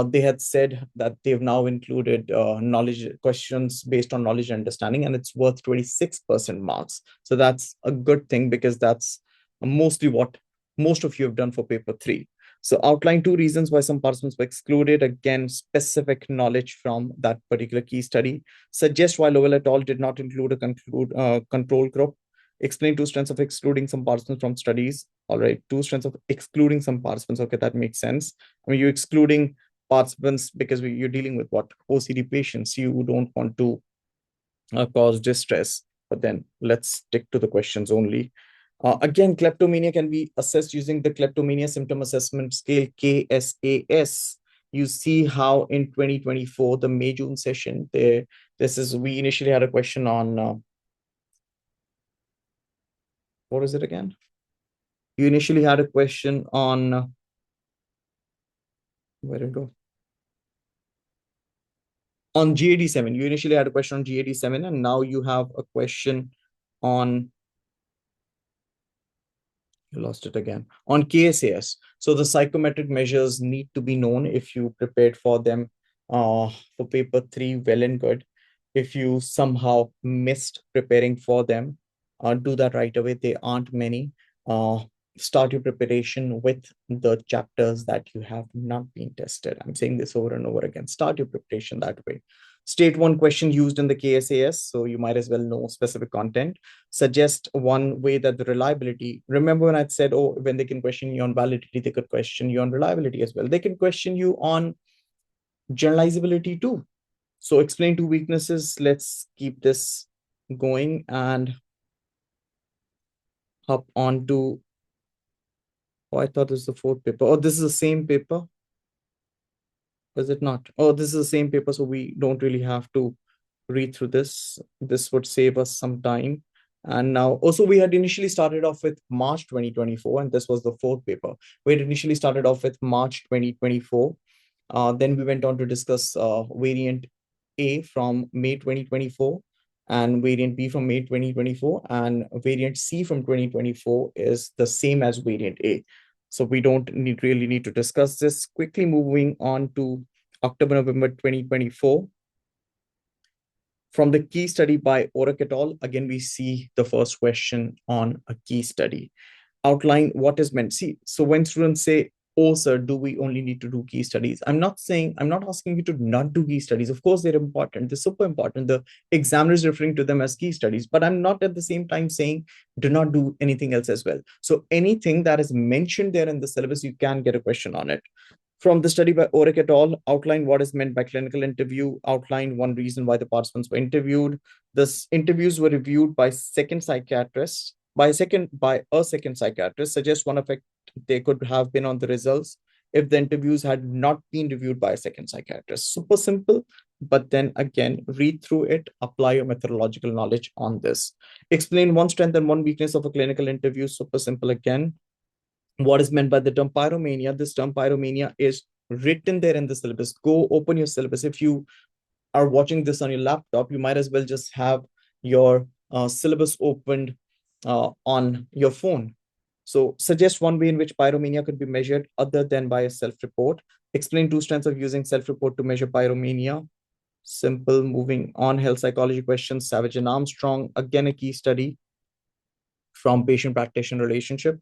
They had said that they've now included knowledge questions based on knowledge and understanding, and it's worth 26% marks. So that's a good thing, because that's mostly what most of you have done for paper 3. So outline 2 reasons why some participants were excluded. Again, specific knowledge from that particular key study. Suggest why Lowell et al. Did not include a control group. Explain 2 strengths of excluding some participants from studies. All right, 2 strengths of excluding some participants. Okay, that makes sense. I mean, you're excluding participants because you're dealing with what? OCD patients. You don't want to cause distress. But then let's stick to the questions only. Again, kleptomania can be assessed using the kleptomania symptom assessment scale, KSAS. You see how in 2024, the May June session, we initially had a question on what is it again? You initially had a question on where did it go? On GAD-7. You initially had a question on GAD-7, and now you have a question on, you lost it again, on KSAS. So the psychometric measures need to be known if you prepared for them for paper 3, well and good. if you somehow missed preparing for them, do that right away. They aren't many. Uh, Start your preparation with the chapters that you have not been tested. I'm saying this over and over again. Start your preparation that way. State one question used in the KSAS, so you might as well know specific content. Suggest one way that the reliability, remember when I said, oh, when they can question you on validity, they could question you on reliability as well. They can question you on generalizability too. So explain two weaknesses. Let's keep this going and hop on to, oh, I thought this is the fourth paper. Oh, this is the same paper. Is it not? Oh, this is the same paper, so we don't really have to read through this. This would save us some time. And now, also, we had initially started off with March 2024, and this was the fourth paper. We had initially started off with March 2024. Then we went on to discuss variant A from May 2024 and variant B from May 2024, and variant C from 2024 is the same as variant A. So we don't really need to discuss this. Quickly moving on to October, November 2024. From the key study by Orek et al., again, we see the first question on a key study. Outline what is meant. See, so when students say, oh, sir, do we only need to do key studies? I'm not asking you to not do key studies. Of course, they're important. They're super important. The examiner is referring to them as key studies, but I'm not at the same time saying do not do anything else as well. So anything that is mentioned there in the syllabus, you can get a question on it. From the study by Orek et al., outline what is meant by clinical interview, outline one reason why the participants were interviewed. The interviews were reviewed by second psychiatrists, by a second psychiatrist, suggest one effect they could have been on the results if the interviews had not been reviewed by a second psychiatrist. Super simple, but then again, read through it, apply your methodological knowledge on this. Explain one strength and one weakness of a clinical interview. Super simple again. What is meant by the term pyromania? This term pyromania is written there in the syllabus. Go open your syllabus. If you are watching this on your laptop, you might as well just have your syllabus opened on your phone. So suggest one way in which pyromania could be measured other than by a self-report. Explain two strengths of using self-report to measure pyromania. Simple. Moving on, health psychology questions. Savage and Armstrong, again, a key study from patient-practitioner relationship.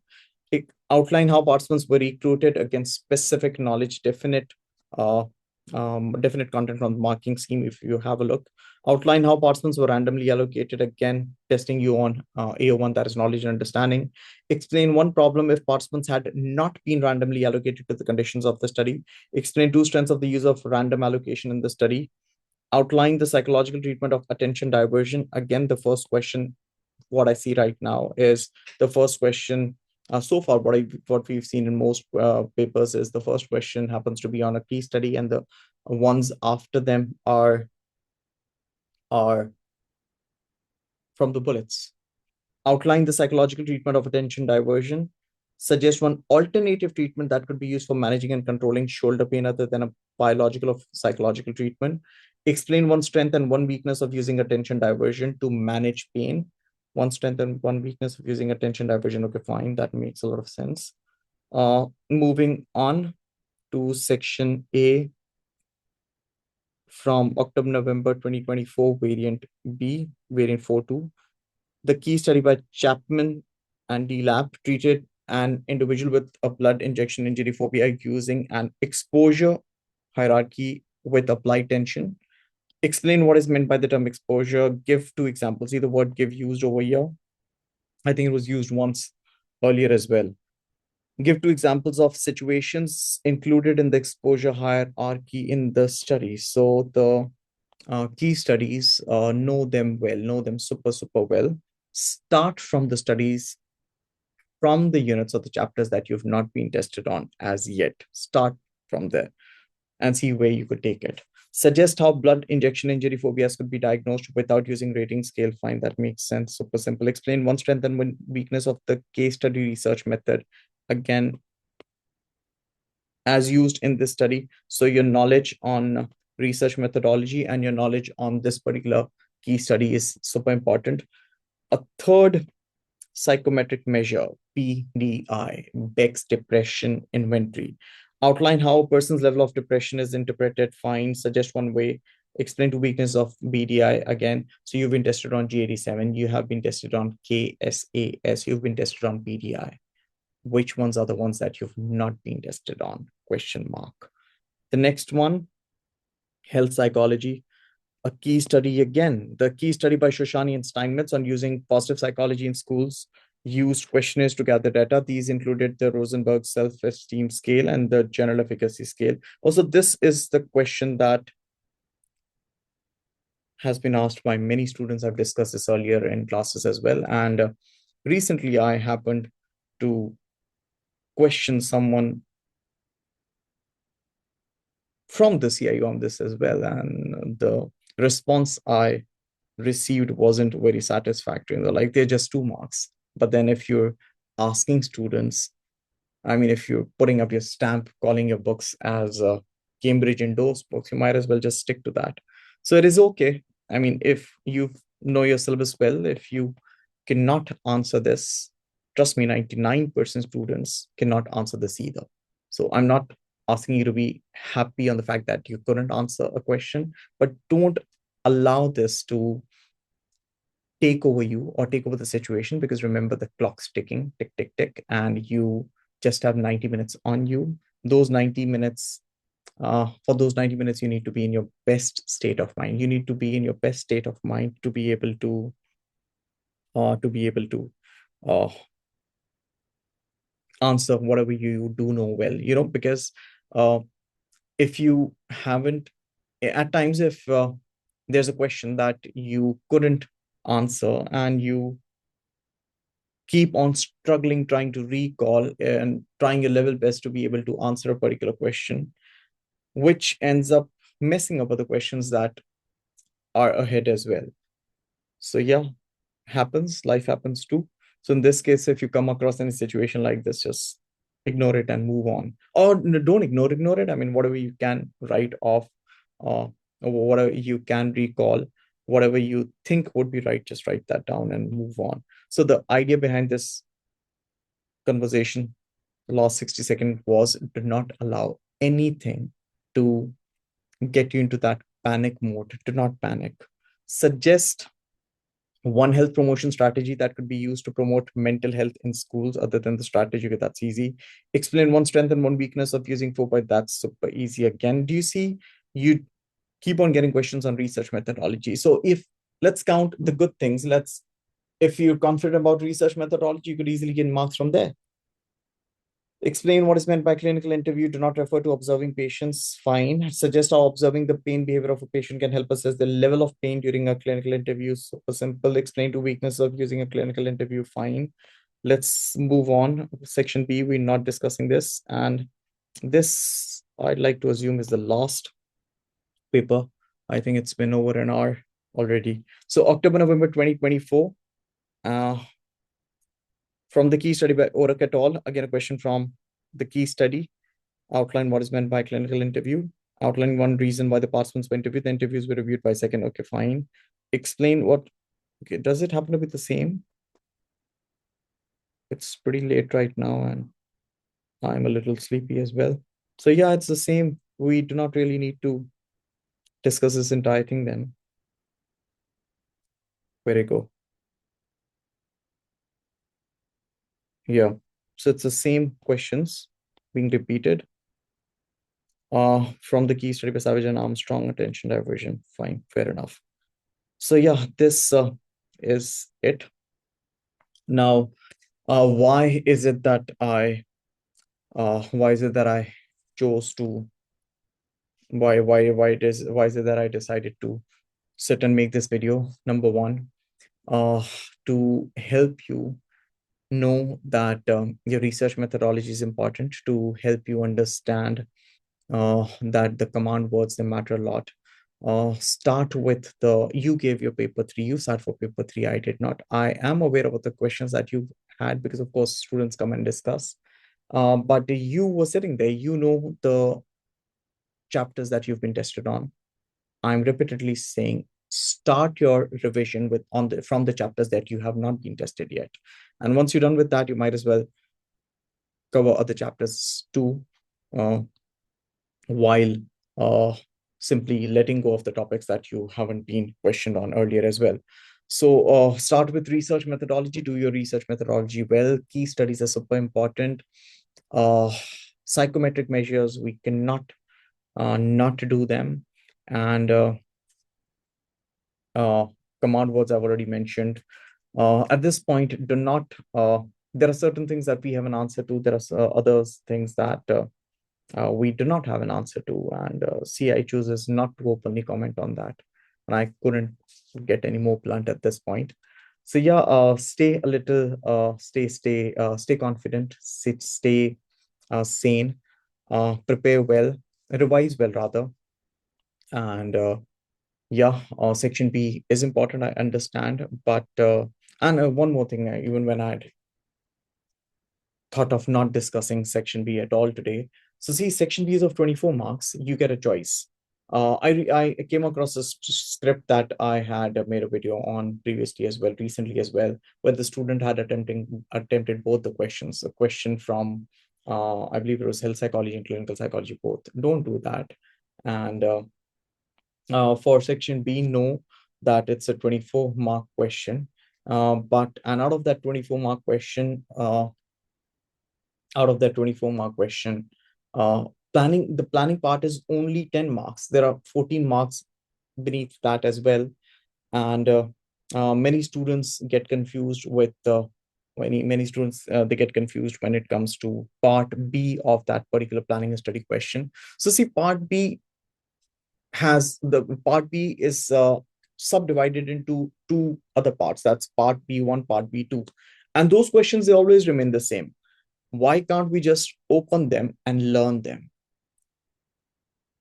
Outline how participants were recruited against specific knowledge, definite content from the marking scheme if you have a look. Outline how participants were randomly allocated, again, testing you on AO1, that is knowledge and understanding. Explain one problem if participants had not been randomly allocated to the conditions of the study. Explain two strengths of the use of random allocation in the study. Outline the psychological treatment of attention diversion. Again, the first question, what I see right now is the first question. So far, what we've seen in most papers is the first question happens to be on a key study, and the ones after them are from the bullets. Outline the psychological treatment of attention diversion. Suggest one alternative treatment that could be used for managing and controlling shoulder pain other than a biological or psychological treatment. Explain one strength and one weakness of using attention diversion to manage pain. One strength and one weakness of using attention diversion. Okay, fine. That makes a lot of sense. Moving on to section A from October, November 2024, variant B, variant 4.2. The key study by Chapman and DeLapp treated an individual with a blood injection injury phobia using an exposure hierarchy with applied tension. Explain what is meant by the term exposure. Give two examples. See the word give used over here. I think it was used once earlier as well. Give two examples of situations included in the exposure hierarchy in the study. So the key studies, know them well, know them super, super well. Start from the studies, from the units or the chapters that you've not been tested on as yet. Start from there and see where you could take it. Suggest how blood injection injury phobias could be diagnosed without using rating scale. Fine, that makes sense. Super simple. Explain one strength and one weakness of the case study research method. Again, as used in this study. So your knowledge on research methodology and your knowledge on this particular key study is super important. A third psychometric measure, PDI, Beck's Depression Inventory. Outline how a person's level of depression is interpreted. Fine. Suggest one way Explain to weakness of BDI again. So you've been tested on G87, you have been tested on KSAS, you've been tested on BDI. Which ones are the ones that you've not been tested on? Question mark. The next one, health psychology. A key study again, the key study by Shoshani and Steinmetz on using positive psychology in schools used questionnaires to gather data. These included the Rosenberg self-esteem scale and the general efficacy scale. Also, this is the question that has been asked by many students. I've discussed this earlier in classes as well. And recently I happened to question someone from the CIU on this as well. And the response I received wasn't very satisfactory. They're like, they're just 2 marks. But then if you're asking students, I mean, if you're putting up your stamp, calling your books as Cambridge endorsed books, you might as well just stick to that. So it is okay. I mean, if you know your syllabus well, if you cannot answer this, trust me, 99% students cannot answer this either. So I'm not asking you to be happy on the fact that you couldn't answer a question, but don't allow this to take over you or take over the situation, because remember, the clock's ticking, tick, tick, tick, and you just have 90 minutes on you. Those 90 minutes, for those 90 minutes, you need to be in your best state of mind. You need to be in your best state of mind to be able to uh, answer whatever you do know well, because uh, if you haven't, at times, if there's a question that you couldn't answer and you keep on struggling, trying to recall and trying your level best to be able to answer a particular question, which ends up messing up other questions that are ahead as well. So yeah, happens, life happens too. So in this case, if you come across any situation like this, just ignore it and move on. Or don't ignore it. I mean, whatever you can write off, uh, or whatever you can recall, whatever you think would be right, just write that down and move on. So the idea behind this conversation, the last 60 seconds, was do not allow anything to get you into that panic mode. Do not panic. Suggest one health promotion strategy that could be used to promote mental health in schools other than the strategy. Okay, that's easy. Explain one strength and one weakness of using 4 by. That's super easy. Again, do you see, you keep on getting questions on research methodology. So if, let's count the good things. If you're confident about research methodology, you could easily get marks from there. Explain what is meant by clinical interview. Do not refer to observing patients. Fine. Suggest how observing the pain behavior of a patient can help assess the level of pain during a clinical interview. Super simple. Explain to weakness of using a clinical interview. Fine. Let's move on. Section B, we're not discussing this. And this, I'd like to assume, is the last paper. I think it's been over an hour already. So October, November 2024. From the key study by Orak et al. Again, a question from the key study. Outline what is meant by clinical interview. Outline one reason why the participants were interviewed. The interviews were reviewed by second. Okay, fine. Explain what, okay, does it happen to be the same? It's pretty late right now and I'm a little sleepy as well. So yeah, it's the same. We do not really need to discuss this entire thing then. Where it go? Yeah. So it's the same questions being repeated from the key study by Savage and Armstrong, attention diversion. Fine, fair enough. So yeah, this is it. Now, why is it that I chose to why is it that I decided to sit and make this video? Number one, uh, to help you know that your research methodology is important, to help you understand that the command words, they matter a lot. Start with you gave your paper 3, you sat for paper 3, I did not. I am aware of the questions that you had, because of course students come and discuss. But you were sitting there, you know the chapters that you've been tested on. I'm repeatedly saying, start your revision from the chapters that you have not been tested yet. And once you're done with that, you might as well cover other chapters too, uh, while simply letting go of the topics that you haven't been questioned on earlier as well. So start with research methodology, do your research methodology well. Key studies are super important. uh, Psychometric measures, we cannot not to do them. And uh, command words I've already mentioned. At this point, do not, there are certain things that we have an answer to. There are other things that we do not have an answer to. And CI chooses not to openly comment on that. And I couldn't get any more blunt at this point. So yeah, stay a little, stay confident, stay sane, prepare well, revise well rather. And yeah, section B is important, I understand, but and one more thing, even when I thought of not discussing section B at all today. So see, section B is of 24 marks. You get a choice. I came across a script that I had made a video on previously as well, recently as well, where the student had attempted both the questions. A question from I believe it was health psychology and clinical psychology both. Don't do that. And for section B, know that it's a 24 mark question. And out of that 24 mark question, uh, the planning part is only 10 marks. There are 14 marks beneath that as well. And many students get confused with many students they get confused when it comes to part B of that particular planning and study question. So see, part B is subdivided into two other parts. That's part B1, part B2. And those questions, they always remain the same. Why can't we just open them and learn them?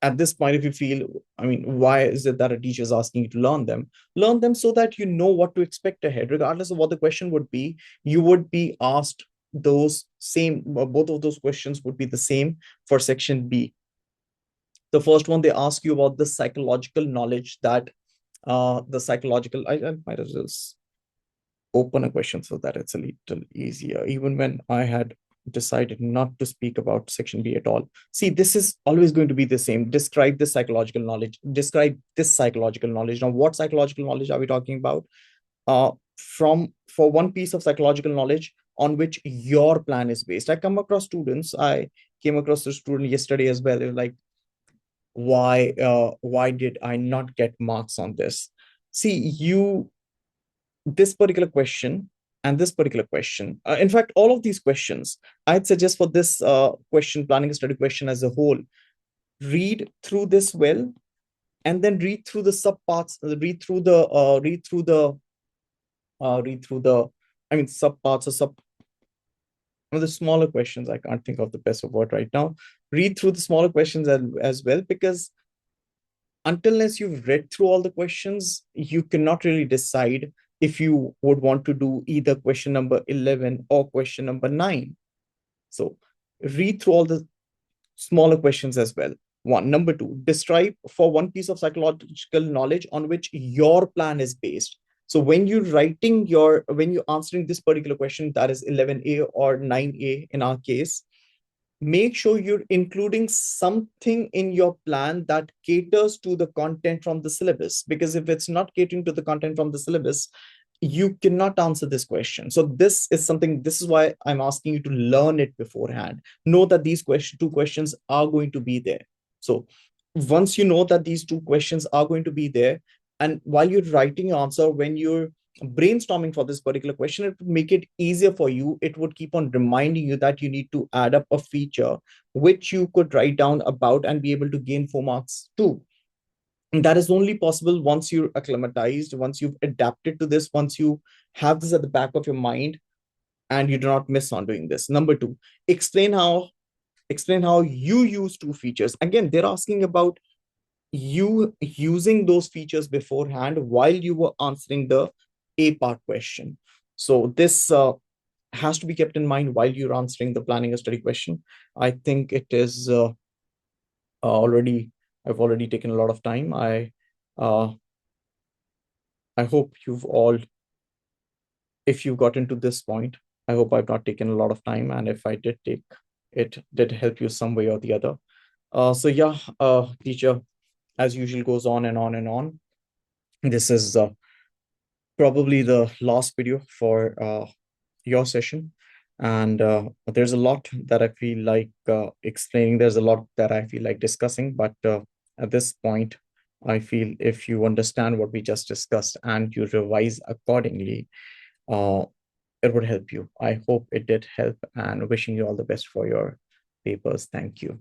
At this point, if you feel, I mean, why is it that a teacher is asking you to learn them? Learn them so that you know what to expect ahead. Regardless of what the question would be, you would be asked those same, both of those questions would be the same for section B. The first one, they ask you about the psychological knowledge that I might as well open a question so that it's a little easier. Even when I had decided not to speak about section B at all. See, this is always going to be the same. Describe this psychological knowledge. Describe this psychological knowledge. Now, what psychological knowledge are we talking about? For one piece of psychological knowledge on which your plan is based. I came across a student yesterday as well. They were like, why did I not get marks on this? See, this particular question and this particular question, in fact, all of these questions, I'd suggest for this question, planning a study question as a whole, read through this well, and then read through the subparts, read through the, I mean, subparts or the smaller questions. I can't think of the best word right now. Read through the smaller questions as well, because unless you've read through all the questions, you cannot really decide if you would want to do either question number 11 or question number 9. So read through all the smaller questions as well. One. Number two, describe for one piece of psychological knowledge on which your plan is based. So when you're answering this particular question, that is 11A or 9A in our case, make sure you're including something in your plan that caters to the content from the syllabus. Because if it's not catering to the content from the syllabus, you cannot answer this question. So this is why I'm asking you to learn it beforehand. Know that these two questions are going to be there. So once you know that these two questions are going to be there, and while you're writing your answer, when you're brainstorming for this particular question, it would make it easier for you. It would keep on reminding you that you need to add up a feature which you could write down about and be able to gain 4 marks too. And that is only possible once you're acclimatized, once you've adapted to this, once you have this at the back of your mind and you do not miss on doing this. Number two, explain how you use two features. Again, they're asking about you using those features beforehand while you were answering the A part question. So this has to be kept in mind while you're answering the planning a study question. I think it is already, I've already taken a lot of time. Uh, I hope if you've gotten to this point, I hope I've not taken a lot of time. And if I did take, it did help you some way or the other. So yeah, teacher, as usual, goes on and on and on. This is probably the last video for your session. And there's a lot that I feel like explaining. There's a lot that I feel like discussing. But at this point, I feel if you understand what we just discussed and you revise accordingly, uh, it would help you. I hope it did help, and wishing you all the best for your papers. Thank you.